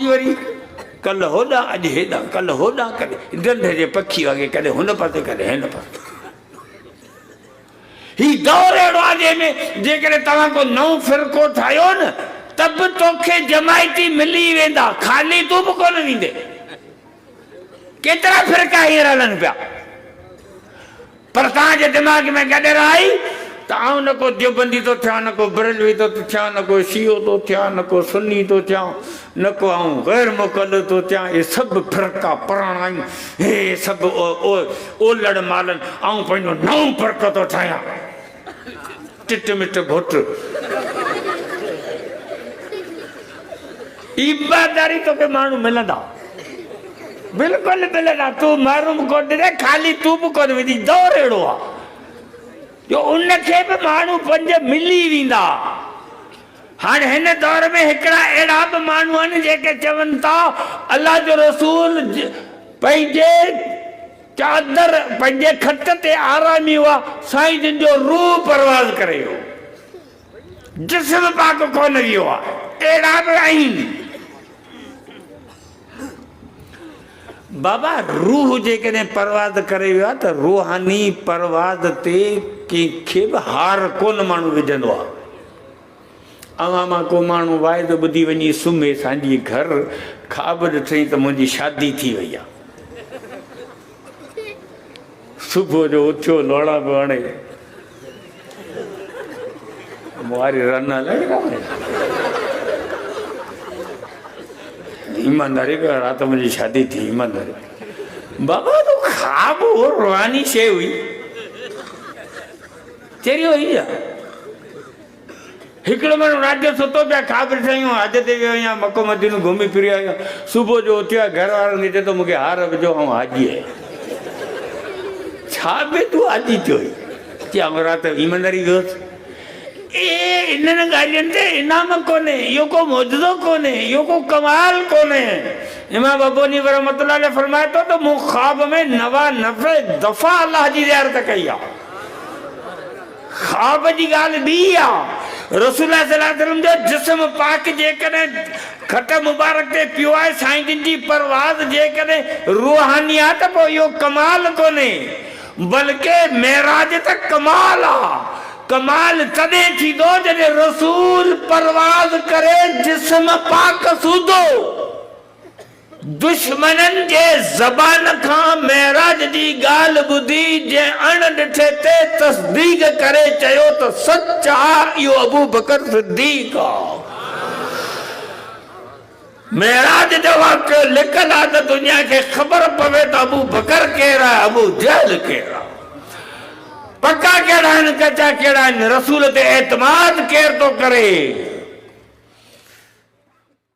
वरी कल होॾां अॼु हेॾां कल होॾां कॾहिं ढंढ जे पखी वांगे कॾहिं हुन पासे कॾहिं हिन पासे। ही दौर अहिड़ो आहे जंहिंमें जेकॾहिं तव्हां को नओं फ़िरक़ो ठाहियो न त बि तोखे जमायती मिली वेंदा, ख़ाली तूं बि कोन वेंदे। केतिरा फ़िरक़ा हींअर हलनि पिया, पर तव्हांजे दिमाग़ में गॾर आई त आउं न को देवबंदी थो थियां, न को बरेलवी थो थियां, न को शियो थो थियां, न को सुन्नी थो थियां, न को आउं गैर मुक़ल्लिद थो थियां। हे सभु फ़िरक़ा पुराणा आहिनि, हे सभु ओलड़ मालनि। आउं पंहिंजो नओं फ़िरक़ थो ठाहियां, टिट मिट घुट। ईमानदारी तोखे माण्हू मिलंदा, बिल्कुलु मिलंदा। तूं मारूम कोन ॾे, ख़ाली तूं बि कोन वेंदी। दौर अहिड़ो आहे जो उनखे बि माण्हू पंज मिली वेंदा। हाणे हिन दौर में हिकिड़ा अहिड़ा बि माण्हू आहिनि जेके चवनि था अलाह जो रसूल पंहिंजे चादर पंहिंजे खट ते आरामी हुआ, साईं जिन जो रूह परवाज़ करे हो, जिस्म पाक कोन वियो आहे। अहिड़ा बि आहिनि। बाबा रूह जेकॾहिं परवाज़ करे वियो आहे त रूहानी परवाज़ ते कंहिंखे बि हार कोन माण्हू विझंदो आहे। अवां मां को माण्हू वाइदो ॿुधी वञी सुम्हे असांजी घर, ख़्वाब ॾिठई त मुंहिंजी शादी थी वई आहे। सुबुह जो उथियो लोड़ा बि हणे मुआरी रन लॻा। ईमानदारी कर, रात मुंहिंजी शादी थी। ईमानदारी बाबा तो ख़्वाब हो, रूहानी शइ हुई, चेरी हुई आहे। हिकिड़ो माण्हू रात जो सुतो पिया, ख़्वाब ॾिठईं हज ते वियो आहियां, मको मदीनो घुमी फिरी आहियां। सुबुह जो उथियो आहे, घर वारनि खे चए थो मूंखे हार विझो, ऐं हाजी आहे। छा बि तूं हाजी थियो चयां रात ईमानदारी वियोसि। इन्हनि ॻाल्हियुनि ते इनाम कोन्हे, इहो को मौजूदो कोन्हे, इहो को कमाल कोन्हे। इमाम अबूनी रहमतुल्लाह अलैह फरमाए थो त मूं ख़्वाब में 99 दफ़ा अलाह जी ज़ियारत कई आहे। ख़्वाब जी ॻाल्हि ॿी आहे। रसूलुल्लाह सल्लल्लाहु अलैहि वसल्लम जो जिस्म पाक जेकॾहिं खट मुबारक ते पियो आहे, साईं जिन जी परवाज़ जेकॾहिं रूहानी आहे त पोइ इहो कमाल कोन्हे, बल्कि मेराज त कमाल आहे। कमाल तॾहिं थींदो जॾहिं रसूल परवाज़ करे, जिस्म पाक सूदो। दुश्मननि जे ज़बान खां मेराज जी ॻाल्हि ॿुधी जंहिं अण ॾिठे ते तस्दीक करे चयो त सच आहे, इहो अबू बकर सिद्दीक़ आहे। मेराज जो वाक़ियो लिखल आहे त दुनिया खे ख़बर पवे त अबू बकर केरु आहे, अबू जहल केरु आहे। पक्का कहिड़ा आहिनि, कचा कहिड़ा आहिनि, रसूल ते एतमाद केरु थो करे।